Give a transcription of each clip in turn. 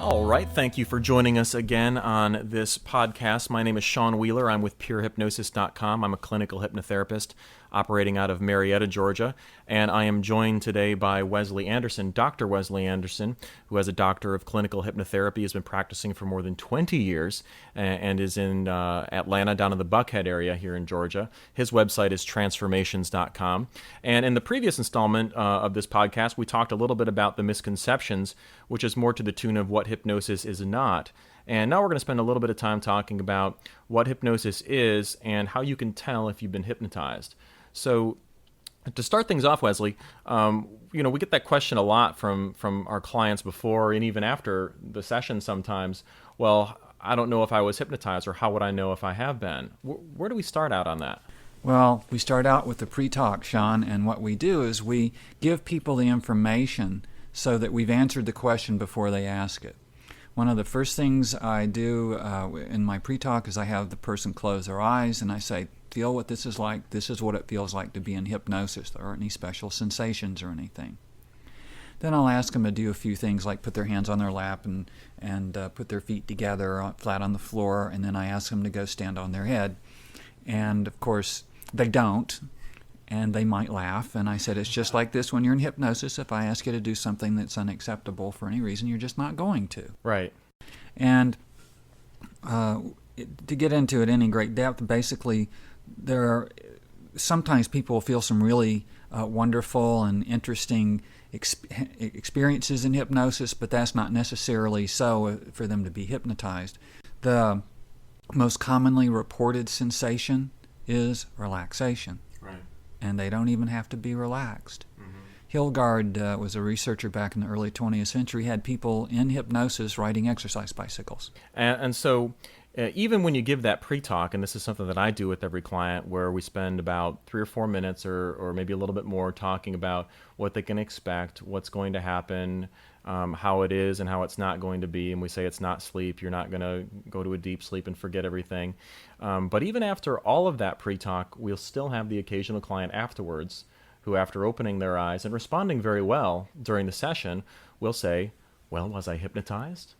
All right, thank you for joining us again on this podcast. My name is Sean Wheeler. I'm with PureHypnosis.com. I'm a clinical hypnotherapist operating out of Marietta, Georgia, and I am joined today by Wesley Anderson, Dr. Wesley Anderson, who has a doctor of clinical hypnotherapy, has been practicing for more than 20 years, and is in Atlanta, down in the Buckhead area here in Georgia. His website is Trance-Formations.com. And in the previous installment of this podcast, we talked a little bit about the misconceptions, which is more to the tune of what hypnosis is not. And now we're going to spend a little bit of time talking about what hypnosis is and how you can tell if you've been hypnotized. So to start things off, Wesley, we get that question a lot from our clients before and even after the session sometimes. Well, I don't know if I was hypnotized, or how would I know if I have been? Where do we start out on that? Well, we start out with the pre-talk, Sean, and what we do is we give people the information so that we've answered the question before they ask it. One of the first things I do in my pre-talk is I have the person close their eyes and I say, feel what this is like. This is what it feels like to be in hypnosis. There aren't any special sensations or anything. Then I'll ask them to do a few things like put their hands on their lap and put their feet together flat on the floor, and then I ask them to go stand on their head. And of course, they don't, and they might laugh. And I said, it's just like this when you're in hypnosis. If I ask you to do something that's unacceptable for any reason, you're just not going to. Right. And to get into it in any great depth, basically, sometimes people feel some really wonderful and interesting experiences in hypnosis, but that's not necessarily so for them to be hypnotized. The most commonly reported sensation is relaxation. Right. And they don't even have to be relaxed. Mm-hmm. Hilgard was a researcher back in the early 20th century, had people in hypnosis riding exercise bicycles. And so even when you give that pre-talk, and this is something that I do with every client, where we spend about 3 or 4 minutes or maybe a little bit more talking about what they can expect, what's going to happen, how it is and how it's not going to be. And we say it's not sleep. You're not going to go to a deep sleep and forget everything. But even after all of that pre-talk, we'll still have the occasional client afterwards who, after opening their eyes and responding very well during the session, will say, well, was I hypnotized?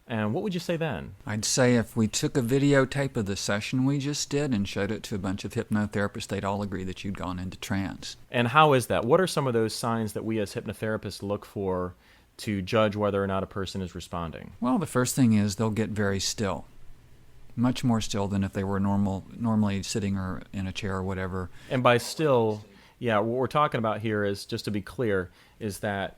And what would you say then? I'd say if we took a videotape of the session we just did and showed it to a bunch of hypnotherapists, they'd all agree that you'd gone into trance. And how is that? What are some of those signs that we as hypnotherapists look for to judge whether or not a person is responding? Well, the first thing is they'll get very still. Much more still than if they were normally sitting or in a chair or whatever. And by still, yeah, what we're talking about here is, just to be clear, is that,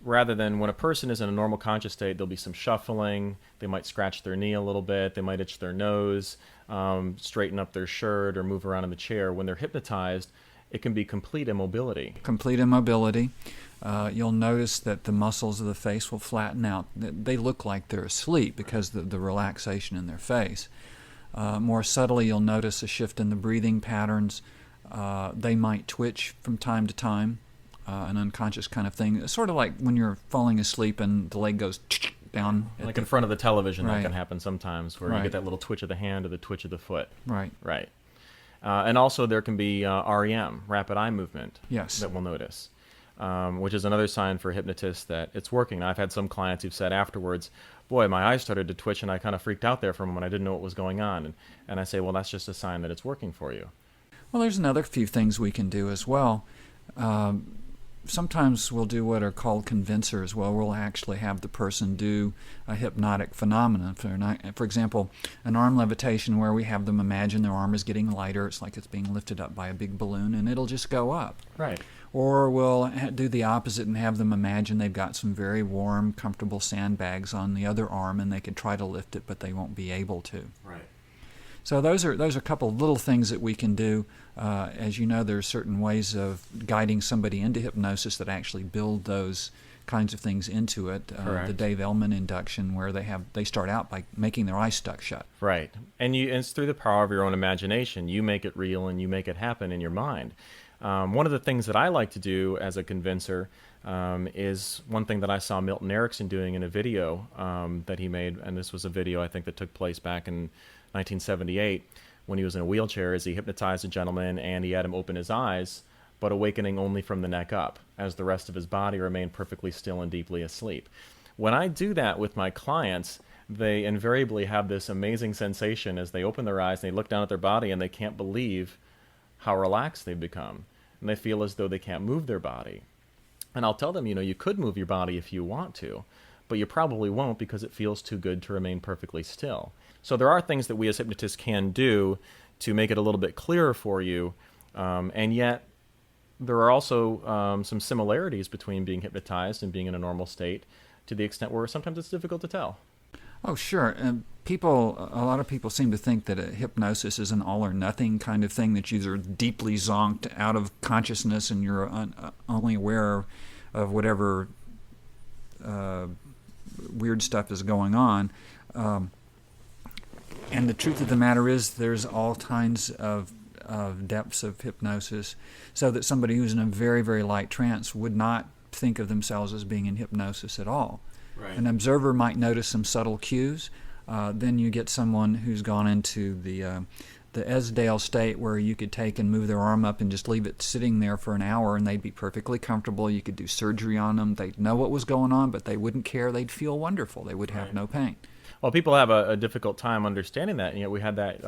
rather than when a person is in a normal conscious state, there'll be some shuffling, they might scratch their knee a little bit, they might itch their nose, straighten up their shirt or move around in the chair. When they're hypnotized, it can be complete immobility. Complete immobility. You'll notice that the muscles of the face will flatten out. They look like they're asleep because of the relaxation in their face. More subtly, you'll notice a shift in the breathing patterns. They might twitch from time to time, an unconscious kind of thing. It's sort of like when you're falling asleep and the leg goes down. Like in front of the television, right. That can happen sometimes, where right. You get that little twitch of the hand or the twitch of the foot. Right. Right. And also there can be REM, rapid eye movement, yes. that we'll notice, which is another sign for hypnotists that it's working. Now, I've had some clients who've said afterwards, boy, my eyes started to twitch and I kind of freaked out there for a moment. I didn't know what was going on. And I say, well, that's just a sign that it's working for you. Well, there's another few things we can do as well. Sometimes we'll do what are called convincers. Well, we'll actually have the person do a hypnotic phenomenon. For example, an arm levitation where we have them imagine their arm is getting lighter. It's like it's being lifted up by a big balloon, and it'll just go up. Right. Or we'll do the opposite and have them imagine they've got some very warm, comfortable sandbags on the other arm, and they can try to lift it, but they won't be able to. Right. So those are a couple of little things that we can do. As you know, there are certain ways of guiding somebody into hypnosis that actually build those kinds of things into it. The Dave Ellman induction, where they start out by making their eyes stuck shut. Right, and it's through the power of your own imagination. You make it real and you make it happen in your mind. One of the things that I like to do as a convincer is one thing that I saw Milton Erickson doing in a video that he made, and this was a video I think that took place back in 1978 when he was in a wheelchair, as he hypnotized a gentleman and he had him open his eyes, but awakening only from the neck up, as the rest of his body remained perfectly still and deeply asleep. When I do that with my clients, they invariably have this amazing sensation as they open their eyes and they look down at their body and they can't believe how relaxed they've become. And they feel as though they can't move their body. And I'll tell them, you could move your body if you want to, but you probably won't because it feels too good to remain perfectly still. So there are things that we as hypnotists can do to make it a little bit clearer for you, and yet there are also some similarities between being hypnotized and being in a normal state to the extent where sometimes it's difficult to tell. Oh, sure. A lot of people seem to think that a hypnosis is an all-or-nothing kind of thing, that you're deeply zonked out of consciousness and you're only aware of whatever weird stuff is going on. And the truth of the matter is there's all kinds of depths of hypnosis, so that somebody who's in a very, very light trance would not think of themselves as being in hypnosis at all. Right. An observer might notice some subtle cues. Then you get someone who's gone into the Esdale state where you could take and move their arm up and just leave it sitting there for an hour and they'd be perfectly comfortable. You could do surgery on them. They'd know what was going on, but they wouldn't care. They'd feel wonderful. They would have no pain. Well, people have a difficult time understanding that. We had that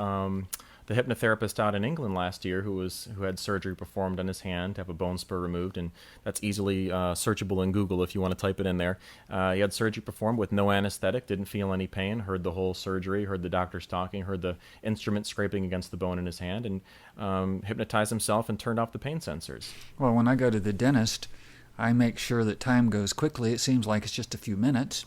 the hypnotherapist out in England last year who had surgery performed on his hand to have a bone spur removed, and that's easily searchable in Google if you want to type it in there. He had surgery performed with no anesthetic, didn't feel any pain, heard the whole surgery, heard the doctors talking, heard the instrument scraping against the bone in his hand, and hypnotized himself and turned off the pain sensors. Well, when I go to the dentist, I make sure that time goes quickly. It seems like it's just a few minutes.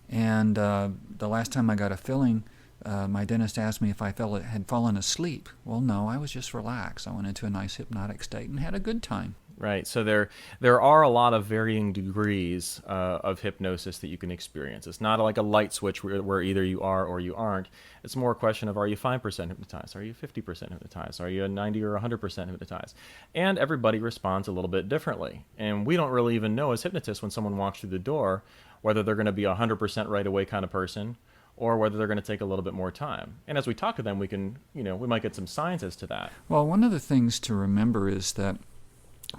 And the last time I got a filling, my dentist asked me if I had fallen asleep. Well, no, I was just relaxed. I went into a nice hypnotic state and had a good time. Right. So there are a lot of varying degrees of hypnosis that you can experience. It's not like a light switch where either you are or you aren't. It's more a question of, are you 5% hypnotized? Are you 50% hypnotized? Are you a 90 or 100% hypnotized? And everybody responds a little bit differently. And we don't really even know as hypnotists when someone walks through the door whether they're going to be a 100% right away kind of person or whether they're going to take a little bit more time. And as we talk to them, we can, we might get some signs as to that. Well, one of the things to remember is that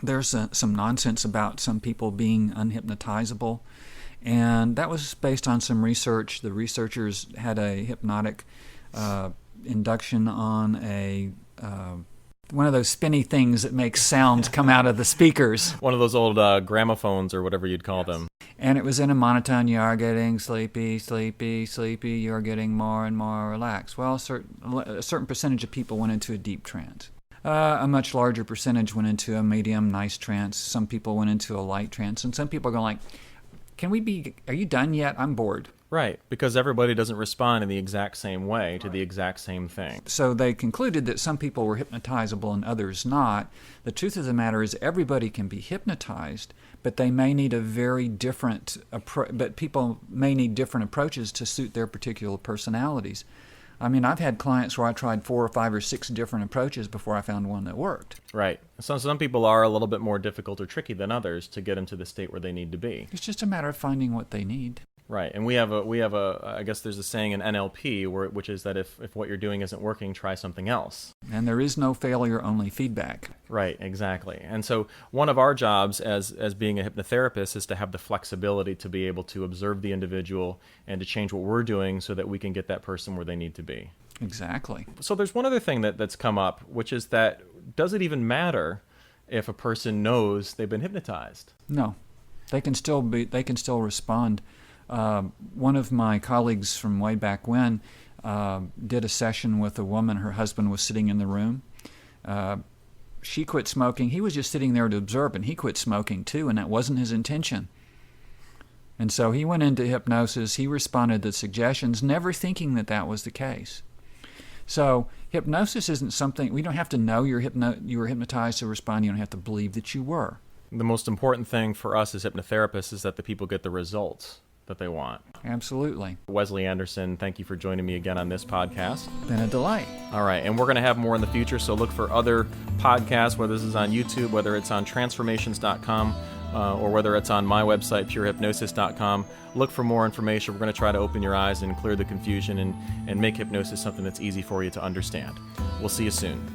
there's some nonsense about some people being unhypnotizable, and that was based on some research. The researchers had a hypnotic induction on a one of those spinny things that makes sounds come out of the speakers. One of those old gramophones or whatever you'd call them. And it was in a monotone, you are getting sleepy, sleepy, sleepy, you're getting more and more relaxed. Well, a certain percentage of people went into a deep trance. A much larger percentage went into a medium, nice trance. Some people went into a light trance. And some people are going like, are you done yet? I'm bored. Right, because everybody doesn't respond in the exact same way to the exact same thing. So they concluded that some people were hypnotizable and others not. The truth of the matter is everybody can be hypnotized, but they may need people may need different approaches to suit their particular personalities. I mean, I've had clients where I tried 4 or 5 or 6 different approaches before I found one that worked. Right. So some people are a little bit more difficult or tricky than others to get into the state where they need to be. It's just a matter of finding what they need. Right, and we have a I guess there's a saying in NLP which is that if what you're doing isn't working, try something else. And there is no failure, only feedback. Right, exactly. And so one of our jobs as being a hypnotherapist is to have the flexibility to be able to observe the individual and to change what we're doing so that we can get that person where they need to be. Exactly. So there's one other thing that's come up, which is that does it even matter if a person knows they've been hypnotized? No. They can still respond. One of my colleagues from way back when did a session with a woman. Her husband was sitting in the room. She quit smoking. He was just sitting there to observe, and he quit smoking too, and that wasn't his intention. And so he went into hypnosis. He responded to suggestions, never thinking that was the case. So hypnosis isn't something, we don't have to know you were hypnotized to respond. You don't have to believe that you were. The most important thing for us as hypnotherapists is that the people get the results that they want. Absolutely. Wesley Anderson, thank you for joining me again on this podcast. Been a delight. All right, and we're going to have more in the future, so look for other podcasts, whether this is on YouTube, whether it's on Trance-Formations.com, or whether it's on my website, purehypnosis.com. Look for more information. We're going to try to open your eyes and clear the confusion and make hypnosis something that's easy for you to understand. We'll see you soon.